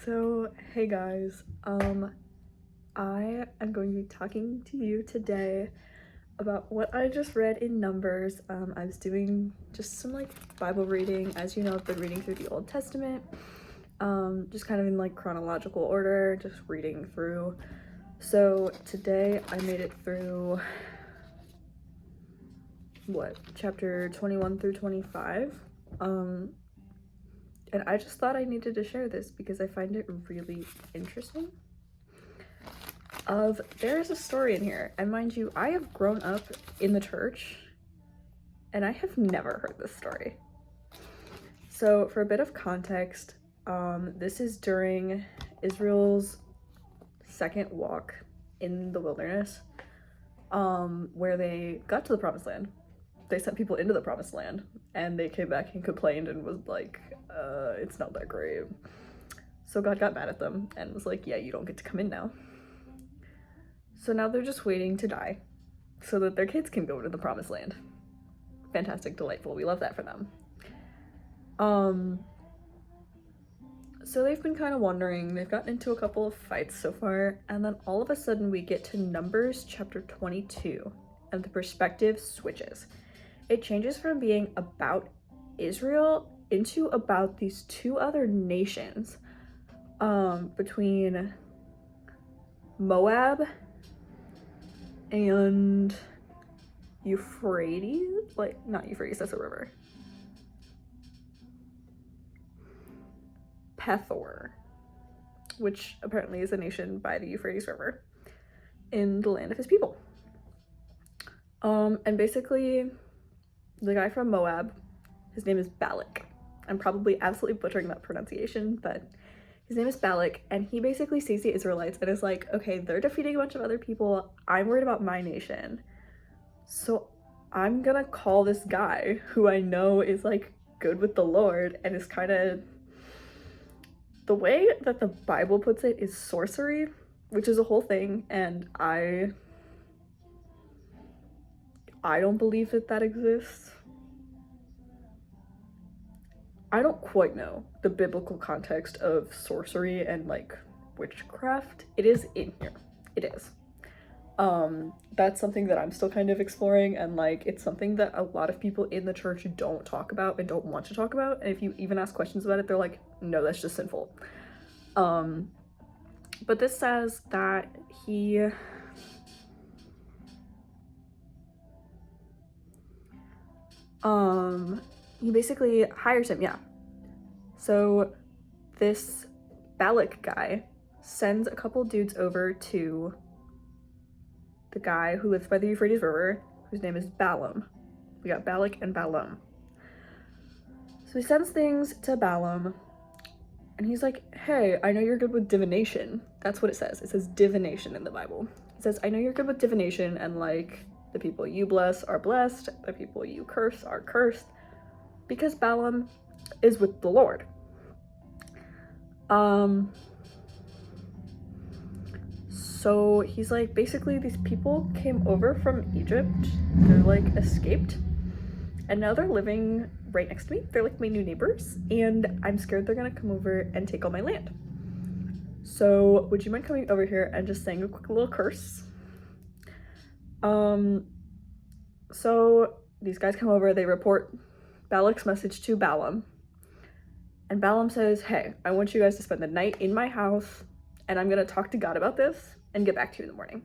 So, hey guys, I am going to be talking to you today about what I just read in Numbers. I was doing just some Bible reading. As you know, I've been reading through the Old Testament, just kind of in chronological order, just reading through. So today I made it through chapter 21 through 25. And I just thought I needed to share this because I find it really interesting. There's a story in here, and mind you, I have grown up in the church, and I have never heard this story. So for a bit of context, this is during Israel's second walk in the wilderness, where they got to the promised land. They sent people into the promised land, and they came back and complained and was like, it's not that great. So God got mad at them and was like, yeah, you don't get to come in now. So now they're just waiting to die so that their kids can go to the promised land. Fantastic, delightful. We love that for them. So they've been kind of wandering. They've gotten into a couple of fights so far, and then all of a sudden we get to Numbers chapter 22, and the perspective switches. It changes from being about Israel into about these two other nations, between Moab and Euphrates, not Euphrates, that's a river. Pethor, which apparently is a nation by the Euphrates River in the land of his people. And basically the guy from Moab, his name is Balak. I'm probably absolutely butchering that pronunciation, but his name is Balak, and he basically sees the Israelites and is like, okay, they're defeating a bunch of other people. I'm worried about my nation. So I'm gonna call this guy who I know is good with the Lord and is kind of, the way that the Bible puts it is sorcery, which is a whole thing, and I don't believe that exists. I don't quite know the biblical context of sorcery and witchcraft. It is in here. It is. That's something that I'm still kind of exploring, and it's something that a lot of people in the church don't talk about and don't want to talk about. And if you even ask questions about it, they're like, no, that's just sinful. But this says that he basically hires him, yeah. So this Balak guy sends a couple dudes over to the guy who lives by the Euphrates River, whose name is Balaam. We got Balak and Balaam. So he sends things to Balaam, and he's like, hey, I know you're good with divination. That's what it says. It says divination in the Bible. It says, I know you're good with divination, and the people you bless are blessed, the people you curse are cursed, because Balaam is with the Lord. So he's like, basically these people came over from Egypt, they're escaped, and now they're living right next to me. They're my new neighbors, and I'm scared they're gonna come over and take all my land. So would you mind coming over here and just saying a quick little curse? So these guys come over, they report Balak's message to Balaam, and Balaam says, hey, I want you guys to spend the night in my house, and I'm gonna talk to God about this and get back to you in the morning.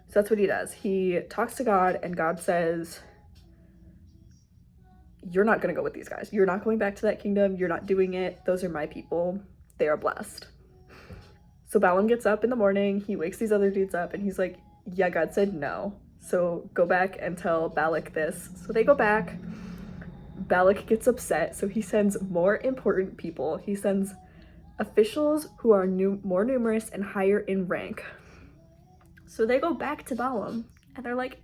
So that's what he does. He talks to God, and God says, you're not gonna go with these guys. You're not going back to that kingdom. You're not doing it. Those are my people. They are blessed. So Balaam gets up in the morning, he wakes these other dudes up, and he's like, yeah, God said no. So go back and tell Balak this. So they go back. Balak gets upset, so he sends more important people. He sends officials who are more numerous and higher in rank. So they go back to Balaam, and they're like,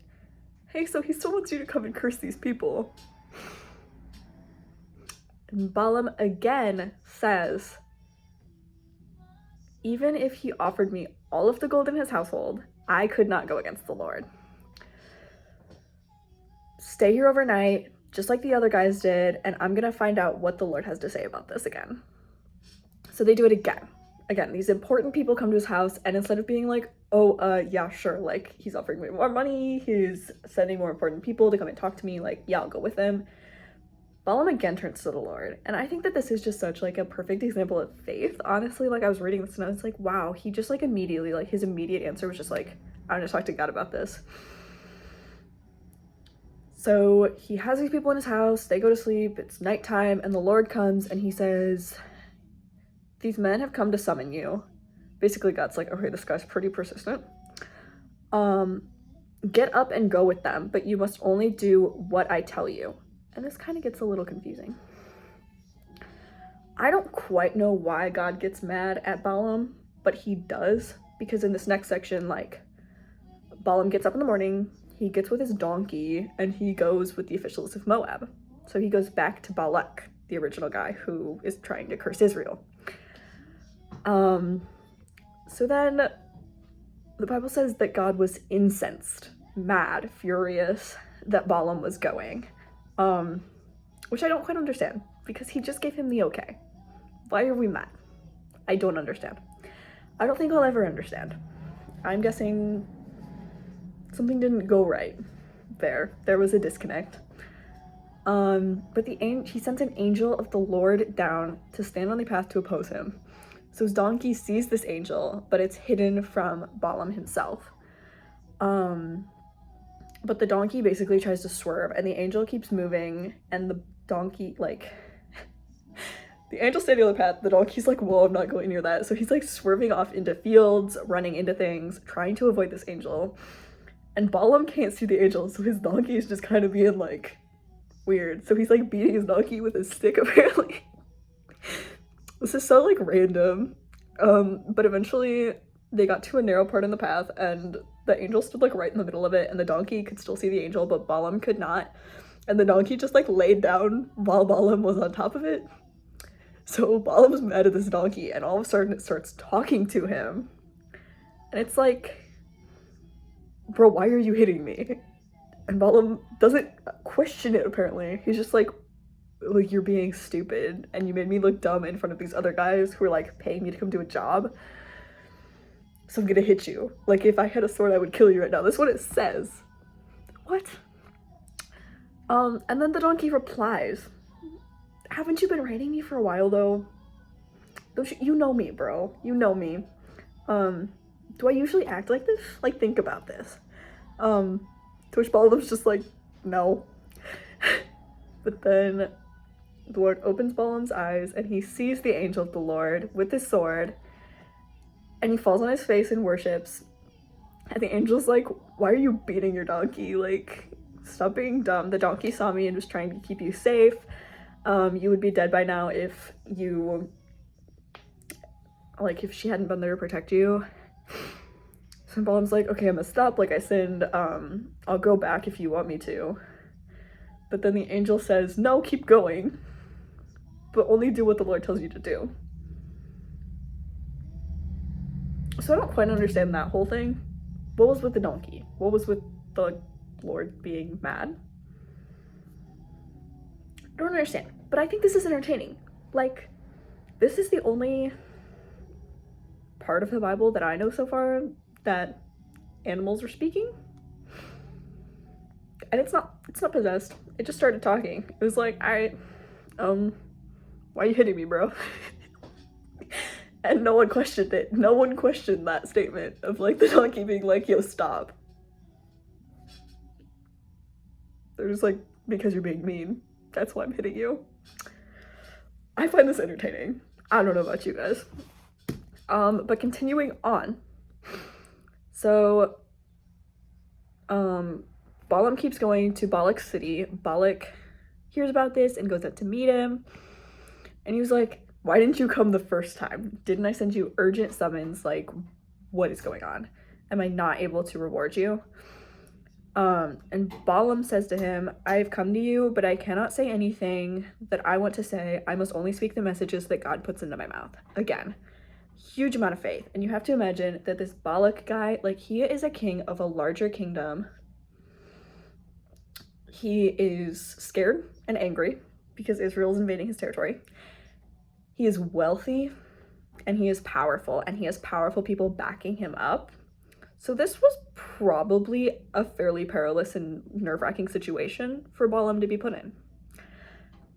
hey, so he still wants you to come and curse these people. And Balaam again says, even if he offered me all of the gold in his household, I could not go against the Lord. Stay here overnight, just like the other guys did, and I'm gonna find out what the Lord has to say about this again. So they do it again, again, these important people come to his house, and instead of being like, oh, yeah, sure, like, he's offering me more money, he's sending more important people to come and talk to me, like, yeah, I'll go with him. Balaam again turns to the Lord, and I think that this is just such, like, a perfect example of faith, honestly. Like, I was reading this, and I was like, wow, he just, like, immediately, like, his immediate answer was just like, I'm gonna talk to God about this. So he has these people in his house, they go to sleep, it's nighttime, and the Lord comes, and he says, these men have come to summon you. Basically, God's like, okay, this guy's pretty persistent. Get up and go with them, but you must only do what I tell you. And this kind of gets a little confusing. I don't quite know why God gets mad at Balaam, but he does, because in this next section, like, Balaam gets up in the morning, he gets with his donkey, and he goes with the officials of Moab. So he goes back to Balak, the original guy who is trying to curse Israel. So then the Bible says that God was incensed, mad, furious that Balaam was going, which I don't quite understand, because he just gave him the okay. Why are we mad? I don't understand. I don't think I'll ever understand. I'm guessing something didn't go right there. There was a disconnect. But he sends an angel of the Lord down to stand on the path to oppose him. So his donkey sees this angel, but it's hidden from Balaam himself. But the donkey basically tries to swerve, and the angel keeps moving, and the donkey, like, the angel's standing on the path, the donkey's like, whoa, I'm not going near that. So he's like swerving off into fields, running into things, trying to avoid this angel. And Balaam can't see the angel, so his donkey is just kind of being like weird. So he's like beating his donkey with a stick, apparently. This is so like random. But eventually they got to a narrow part in the path, and the angel stood like right in the middle of it, and the donkey could still see the angel, but Balaam could not. And the donkey just like laid down while Balaam was on top of it. So Balaam was mad at this donkey, and all of a sudden it starts talking to him. And it's like, bro, why are you hitting me? And Balaam doesn't question it, apparently. He's just like, you're being stupid, and you made me look dumb in front of these other guys who are like paying me to come do a job. So I'm gonna hit you. Like, if I had a sword, I would kill you right now. That's what it says. What? And then the donkey replies, haven't you been writing me for a while, though? Don't you know me, bro. You know me. Do I usually act like this? Like, think about this. To which Balaam's just like, no. But then the Lord opens Balaam's eyes, and he sees the angel of the Lord with his sword, and he falls on his face and worships. And the angel's like, why are you beating your donkey? Like, stop being dumb. The donkey saw me and was trying to keep you safe. You would be dead by now if you, like, if she hadn't been there to protect you. So Balaam's like, okay, I messed up, like I sinned, I'll go back if you want me to. But then the angel says, no, keep going, but only do what the Lord tells you to do. So I don't quite understand that whole thing. What was with the donkey? What was with the Lord being mad? I don't understand, but I think this is entertaining. Like, this is the only part of the Bible that I know so far that animals are speaking. And it's not possessed. It just started talking. It was like, why are you hitting me, bro? And no one questioned it. No one questioned that statement of like the donkey being like, yo, stop. They're just like, because you're being mean. That's why I'm hitting you. I find this entertaining. I don't know about you guys. But continuing on. So, Balaam keeps going to Balak's city. Balak hears about this and goes out to meet him. And he was like, why didn't you come the first time? Didn't I send you urgent summons? Like, what is going on? Am I not able to reward you? And Balaam says to him, I have come to you, but I cannot say anything that I want to say. I must only speak the messages that God puts into my mouth. Again, huge amount of faith. And you have to imagine that this Balak guy, like, he is a king of a larger kingdom. He is scared and angry because Israel is invading his territory. He is wealthy. and he is powerful, and he has powerful people backing him up. So this was probably a fairly perilous and nerve-wracking situation for Balaam to be put in.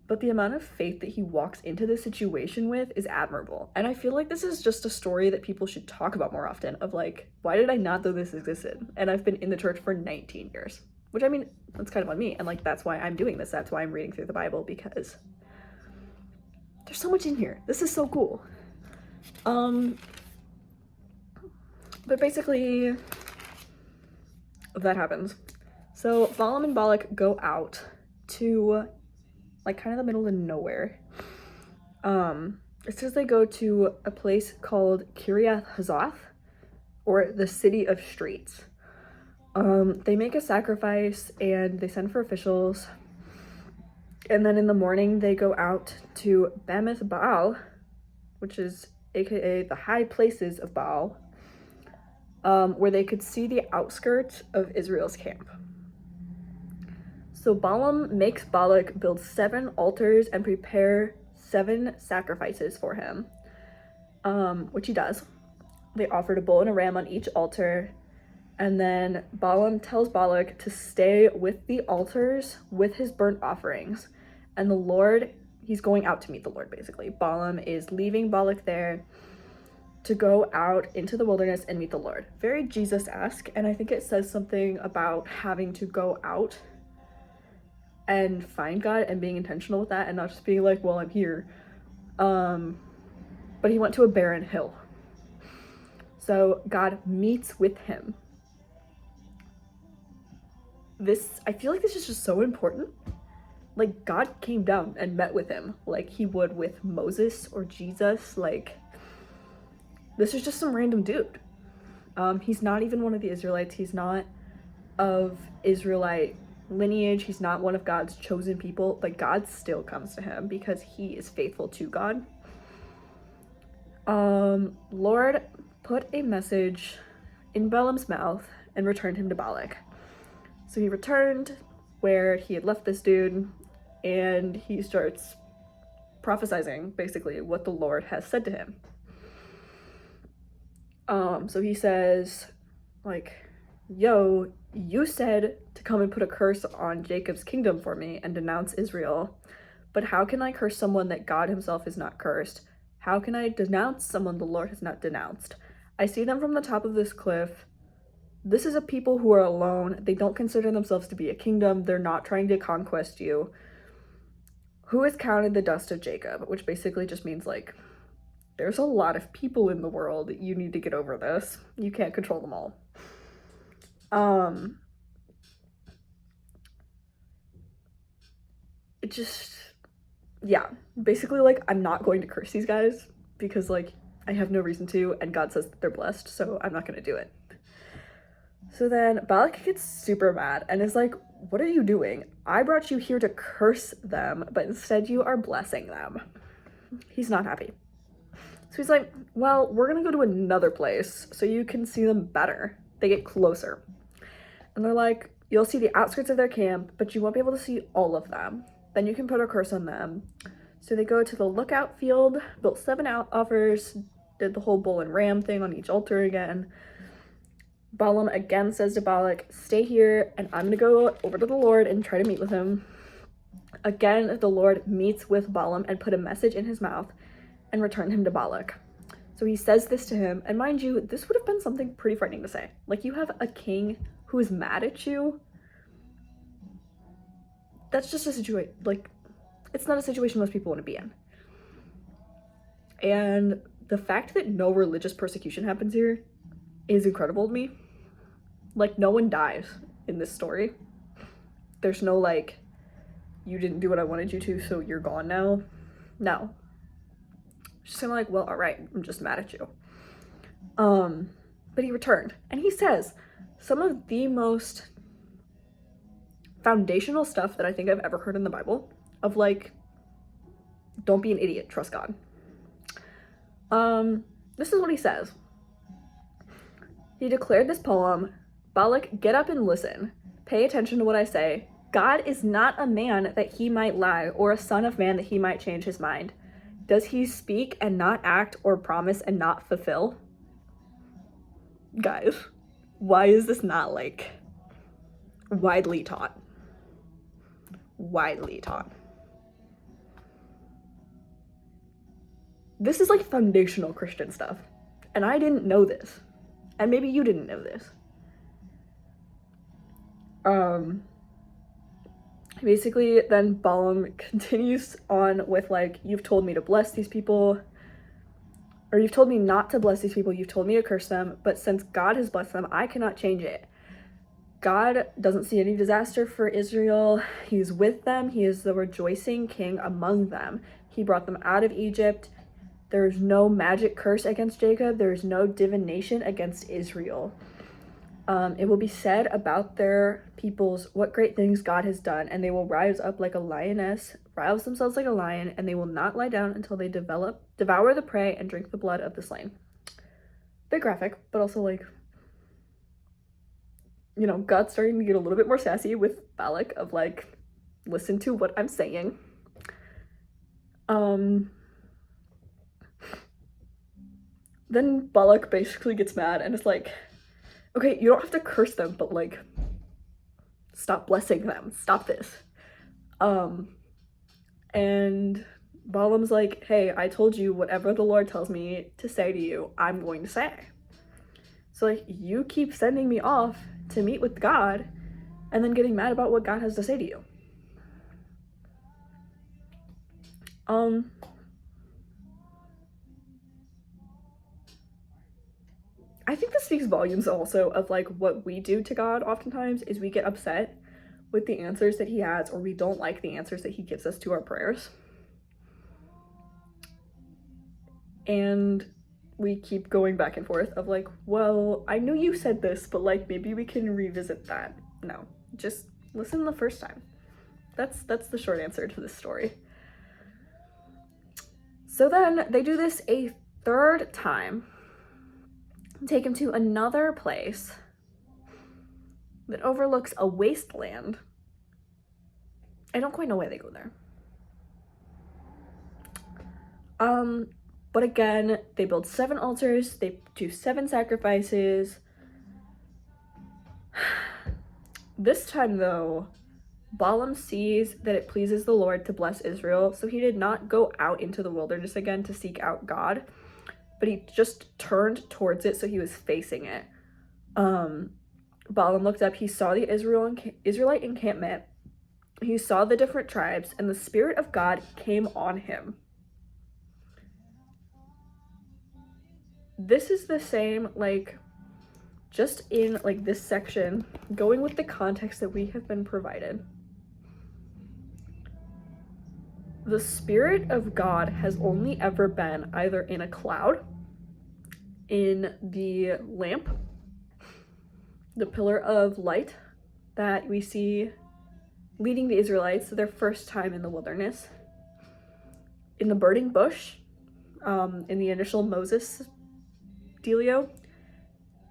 But the amount of faith that he walks into this situation with is admirable. And I feel like this is just a story that people should talk about more often, of like, why did I not know this existed? And I've been in the church for 19 years, which, I mean, that's kind of on me. And like, that's why I'm doing this. That's why I'm reading through the Bible, because there's so much in here. This is so cool. But basically that happens. So Balaam and Balak go out to like kind of the middle of nowhere. It says they go to a place called Kiriath Hazoth, or the city of streets. They make a sacrifice and they send for officials. And then in the morning they go out to Bamoth Baal, which is aka the high places of Baal, where they could see the outskirts of Israel's camp. So Balaam makes Balak build 7 altars and prepare 7 sacrifices for him, which he does. They offered a bull and a ram on each altar, and then Balaam tells Balak to stay with the altars with his burnt offerings. And the Lord, he's going out to meet the Lord, basically. Balaam is leaving Balak there to go out into the wilderness and meet the Lord. Very Jesus-esque, and I think it says something about having to go out and find God and being intentional with that, and not just being like, well, I'm here. But he went to a barren hill. So God meets with him. I feel like this is just so important. Like, God came down and met with him like he would with Moses or Jesus. Like, this is just some random dude. He's not even one of the Israelites. He's not of Israelite lineage. He's not one of God's chosen people, but God still comes to him because he is faithful to God. Lord put a message in Balaam's mouth and returned him to Balak. So he returned where he had left this dude, and he starts prophesizing basically what the Lord has said to him. So he says, like, yo, you said to come and put a curse on Jacob's kingdom for me and denounce Israel, but how can I curse someone that God himself has not cursed? How can I denounce someone the Lord has not denounced? I see them from the top of this cliff. This is a people who are alone. They don't consider themselves to be a kingdom. They're not trying to conquest you. Who has counted the dust of Jacob? Which basically just means, like, there's a lot of people in the world. You need to get over this. You can't control them all. It just, yeah, basically, like, I'm not going to curse these guys because, like, I have no reason to, and God says that they're blessed, so I'm not gonna do it. So then Balak gets super mad and is like, what are you doing? I brought you here to curse them, but instead you are blessing them. He's not happy. So he's like, well, we're gonna go to another place so you can see them better. They get closer. And they're like, you'll see the outskirts of their camp, but you won't be able to see all of them. Then you can put a curse on them. So they go to the lookout field, built 7 offers, did the whole bull and ram thing on each altar again. Balaam again says to Balak, stay here, and I'm gonna go over to the Lord and try to meet with him. Again, the Lord meets with Balaam and put a message in his mouth and returned him to Balak. So he says this to him, and mind you, this would have been something pretty frightening to say. Like, you have a king who is mad at you. That's just a situation, like, it's not a situation most people want to be in. And the fact that no religious persecution happens here is incredible to me. Like, no one dies in this story. There's no, like, you didn't do what I wanted you to, so you're gone now. No. It's just kind of like, well, all right, I'm just mad at you. But he returned, and he says some of the most foundational stuff that I think I've ever heard in the Bible, of like, don't be an idiot, trust God. This is what he says. He declared this poem, Balak, get up and listen. Pay attention to what I say. God is not a man that he might lie, or a son of man that he might change his mind. Does he speak and not act, or promise and not fulfill? Guys, why is this not like widely taught? Widely taught. This is like foundational Christian stuff. And I didn't know this. And maybe you didn't know this. Basically, then Balaam continues on with like, you've told me to bless these people, or you've told me not to bless these people, you've told me to curse them, but since God has blessed them, I cannot change it. God doesn't see any disaster for Israel. He's with them. He is the rejoicing king among them. He brought them out of Egypt. There is no magic curse against Jacob. There is no divination against Israel. It will be said about their peoples what great things God has done, and they will rise up like a lioness, rouse themselves like a lion, and they will not lie down until they devour the prey and drink the blood of the slain. Bit graphic, but also like, you know, God's starting to get a little bit more sassy with Balak of like, listen to what I'm saying. Then Balak basically gets mad and is like, okay, you don't have to curse them, but like, stop blessing them. Stop this. And Balaam's like, hey, I told you whatever the Lord tells me to say to you, I'm going to say. So like, you keep sending me off to meet with God and then getting mad about what God has to say to you. I think this speaks volumes also of like what we do to God oftentimes is we get upset with the answers that he has, or we don't like the answers that he gives us to our prayers. And we keep going back and forth of like, well, I knew you said this, but like maybe we can revisit that. No, just listen the first time. That's the short answer to this story. So then they do this a third time, take him to another place that overlooks a wasteland. I don't quite know why they go there. But again, they build 7 altars, they do 7 sacrifices. This time though, Balaam sees that it pleases the Lord to bless Israel, so he did not go out into the wilderness again to seek out God, but he just turned towards it, so he was facing it. Balaam looked up, he saw the Israelite encampment, he saw the different tribes, and the Spirit of God came on him. This is the same, like, just in, like, this section, going with the context that we have been provided. The Spirit of God has only ever been either in a cloud, in the lamp, the pillar of light that we see leading the Israelites their first time in the wilderness, in the burning bush, in the initial Moses dealio.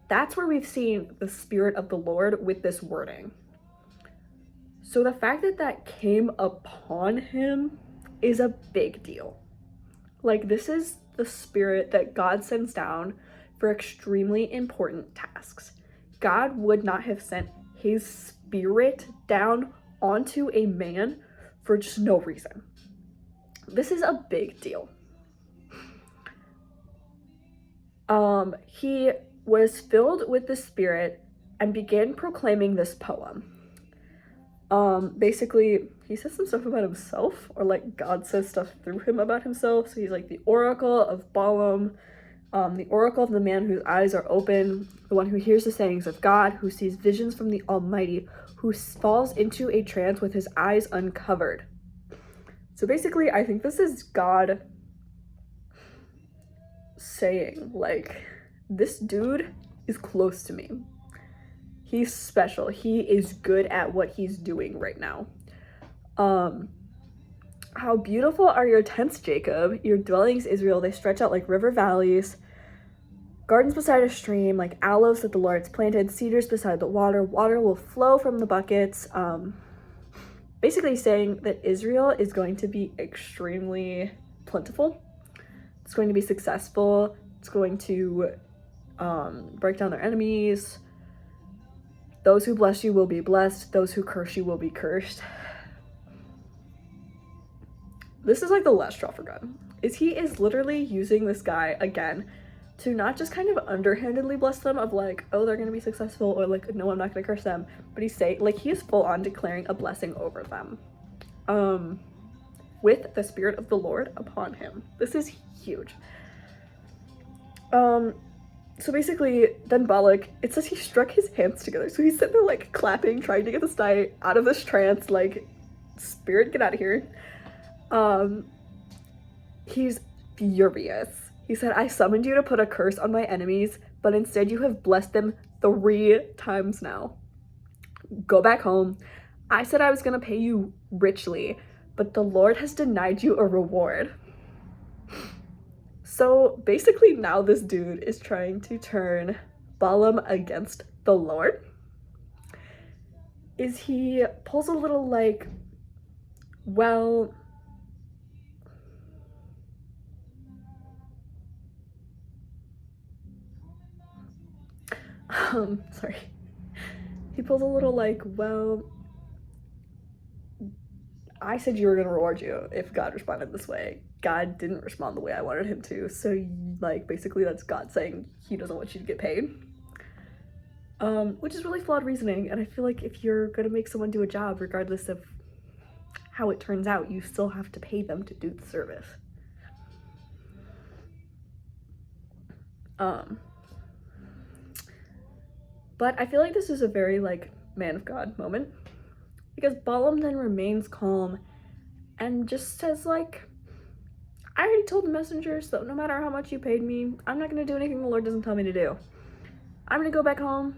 That's where we've seen the Spirit of the Lord with this wording. So the fact that that came upon him is a big deal. Like, this is the Spirit that God sends down for extremely important tasks. God would not have sent his Spirit down onto a man for just no reason. This is a big deal. He was filled with the Spirit and began proclaiming this poem. Basically, he says some stuff about himself, or like God says stuff through him about himself. So he's like the oracle of Balaam, the oracle of the man whose eyes are open, the one who hears the sayings of God, who sees visions from the Almighty, who falls into a trance with his eyes uncovered. So basically, I think this is God saying, like, this dude is close to me. He's special. He is good at what he's doing right now. How beautiful are your tents, Jacob, your dwellings, Israel. They stretch out like river valleys, gardens beside a stream, like aloes that the Lord's planted, cedars beside the water. Water will flow from the buckets. Basically saying that Israel is going to be extremely plentiful It's going to be successful. It's going to break down their enemies. Those who bless you will be blessed. Those who curse you will be cursed. This is like the last straw for God. He is literally using this guy again to not just kind of underhandedly bless them of like, oh, they're gonna be successful, or like, no, I'm not gonna curse them, but he is full on declaring a blessing over them with the Spirit of the Lord upon him. This is huge. So basically, then Balak, it says he struck his hands together, so he's sitting there like clapping, trying to get this guy out of this trance, like, spirit, get out of here. He's furious. He said, I summoned you to put a curse on my enemies, but instead you have blessed them 3 times now. Go back home. I said I was gonna pay you richly, but the Lord has denied you a reward. So basically now this dude is trying to turn Balaam against the Lord. He pulls a little like, well, sorry. He pulls a little like, well, I said you were gonna reward you if God responded this way. God didn't respond the way I wanted him to, so like basically that's God saying he doesn't want you to get paid. Which is really flawed reasoning, and I feel like if you're gonna make someone do a job, regardless of how it turns out, you still have to pay them to do the service. But I feel like this is a very like man of God moment, because Balaam then remains calm and just says like, I already told the messengers that no matter how much you paid me, I'm not gonna do anything the Lord doesn't tell me to do. I'm gonna go back home.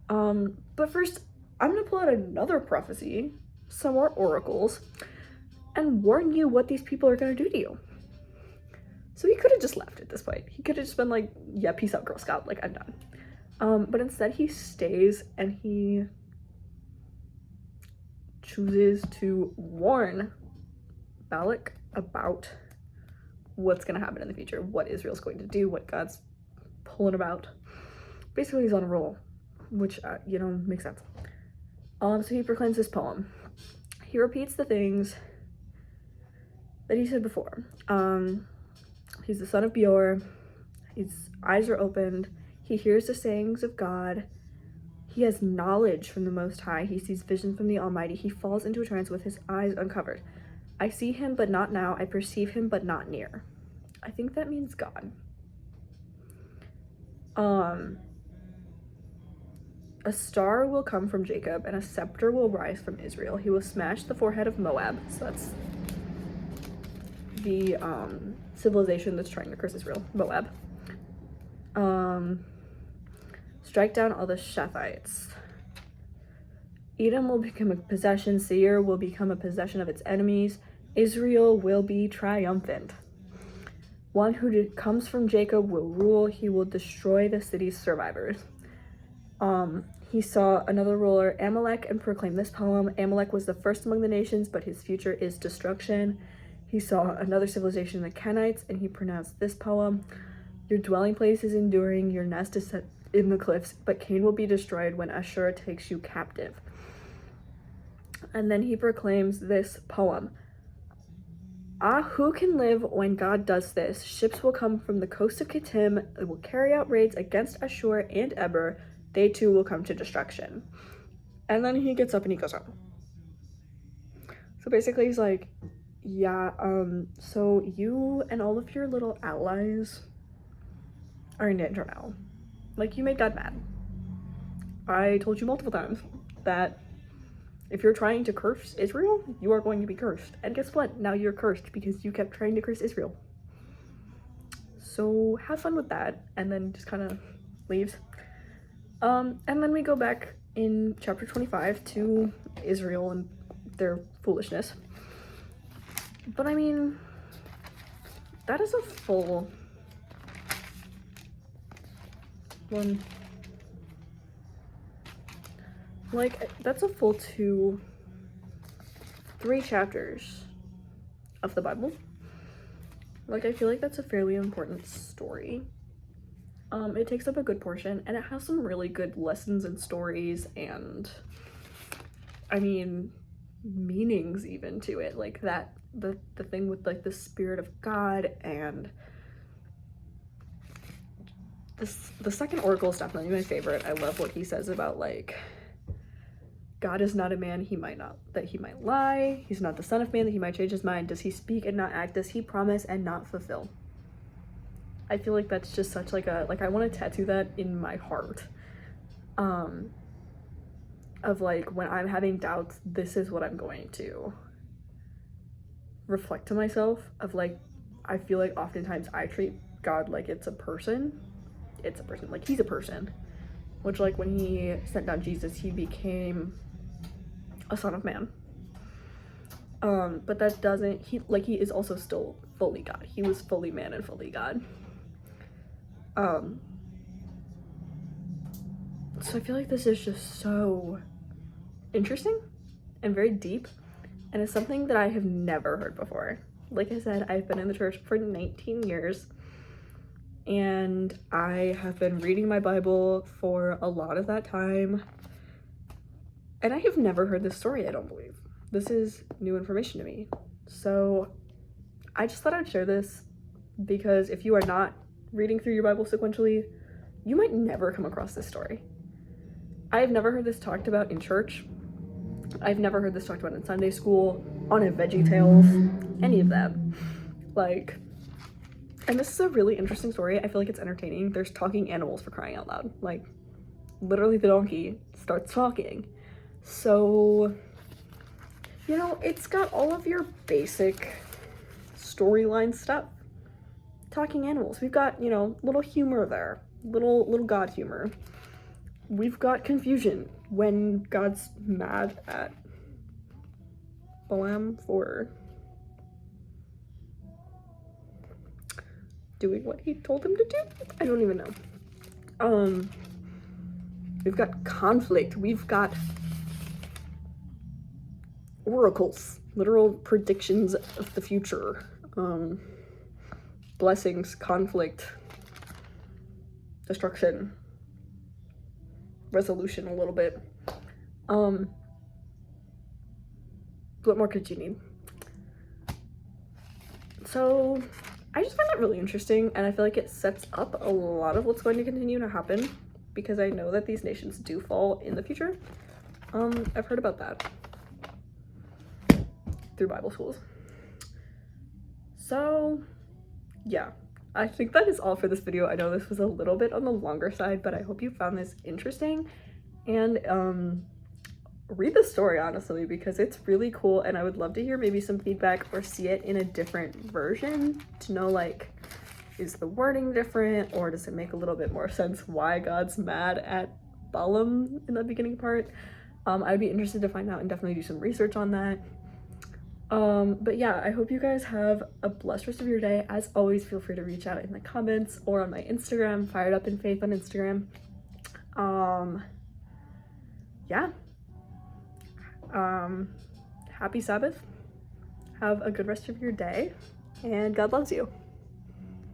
But first, I'm gonna pull out another prophecy, some more oracles, and warn you what these people are gonna do to you. So he could have just left at this point. He could have just been like, yeah, peace out, Girl Scout, like, I'm done. But instead he stays and he chooses to warn Balak about what's gonna happen in the future, what Israel's going to do, what God's pulling about. Basically, he's on a roll, which, you know, makes sense. So he proclaims this poem. He repeats the things that he said before. He's the son of Beor. His eyes are opened. He hears the sayings of God. He has knowledge from the Most High. He sees vision from the Almighty. He falls into a trance with his eyes uncovered. I see him, but not now. I perceive him, but not near. I think that means God. A star will come from Jacob, and a scepter will rise from Israel. He will smash the forehead of Moab. So that's the civilization that's trying to curse Israel. Moab. Strike down all the Shephites. Edom will become a possession. Seir will become a possession of its enemies. Israel will be triumphant. One who comes from Jacob will rule. He will destroy the city's survivors. He saw another ruler, Amalek, and proclaimed this poem. Amalek was the first among the nations, but his future is destruction. He saw another civilization, the Kenites, and he pronounced this poem. Your dwelling place is enduring, your nest is set in the cliffs, but Cain will be destroyed when Ashur takes you captive. And then he proclaims this poem. Ah, who can live when God does this? Ships will come from the coast of Kittim. It will carry out raids against Ashur and Eber. They too will come to destruction. And then he gets up and he goes home. So basically he's like, yeah, so you and all of your little allies are in danger now. Like, you made God mad. I told you multiple times that if you're trying to curse Israel, you are going to be cursed. And guess what? Now you're cursed because you kept trying to curse Israel. So have fun with that. And then just kind of leaves. And then we go back in chapter 25 to Israel and their foolishness. But I mean, that is a full one. Like, that's a full 3 chapters of the Bible. Like, I feel like that's a fairly important story. It takes up a good portion, and it has some really good lessons and stories, and I mean, meanings even to it, like that the thing with like the spirit of God. And the second oracle is definitely my favorite. I love what he says about like, God is not a man he might lie. He's not the son of man that he might change his mind. Does he speak and not act? Does he promise and not fulfill? I feel like that's just such like a, like, I want to tattoo that in my heart. Of like, when I'm having doubts, this is what I'm going to reflect to myself. Of like, I feel like oftentimes I treat God like it's a person, like he's a person, which like when he sent down Jesus, he became a son of man. But that doesn't, he is also still fully God. He was fully man and fully God. So I feel like this is just so interesting and very deep, and it's something that I have never heard before. Like I said, I've been in the church for 19 years, and I have been reading my Bible for a lot of that time, and I have never heard this story, I don't believe. This is new information to me. So I just thought I'd share this, because if you are not reading through your Bible sequentially, you might never come across this story. I've never heard this talked about in church. I've never heard this talked about in Sunday school, on a Veggie Tales, any of that. Like, and this is a really interesting story. I feel like it's entertaining. There's talking animals, for crying out loud. Like, literally the donkey starts talking. So, you know, it's got all of your basic storyline stuff. Talking animals. We've got, you know, little humor there. Little God humor. We've got confusion when God's mad at Balaam for doing what he told him to do. I don't even know. We've got conflict. We've got oracles, literal predictions of the future. Blessings, conflict, destruction, resolution a little bit. What more could you need? So I just find that really interesting, and I feel like it sets up a lot of what's going to continue to happen, because I know that these nations do fall in the future. I've heard about that through Bible schools. So yeah, I think that is all for this video. I know this was a little bit on the longer side, but I hope you found this interesting, and read the story, honestly, because it's really cool, and I would love to hear maybe some feedback or see it in a different version to know, like, is the wording different, or does it make a little bit more sense why God's mad at Balaam in the beginning part? I'd be interested to find out and definitely do some research on that. But yeah, I hope you guys have a blessed rest of your day. As always, feel free to reach out in the comments or on my Instagram, Fired Up in Faith on Instagram. Yeah. Happy Sabbath. Have a good rest of your day, and God loves you.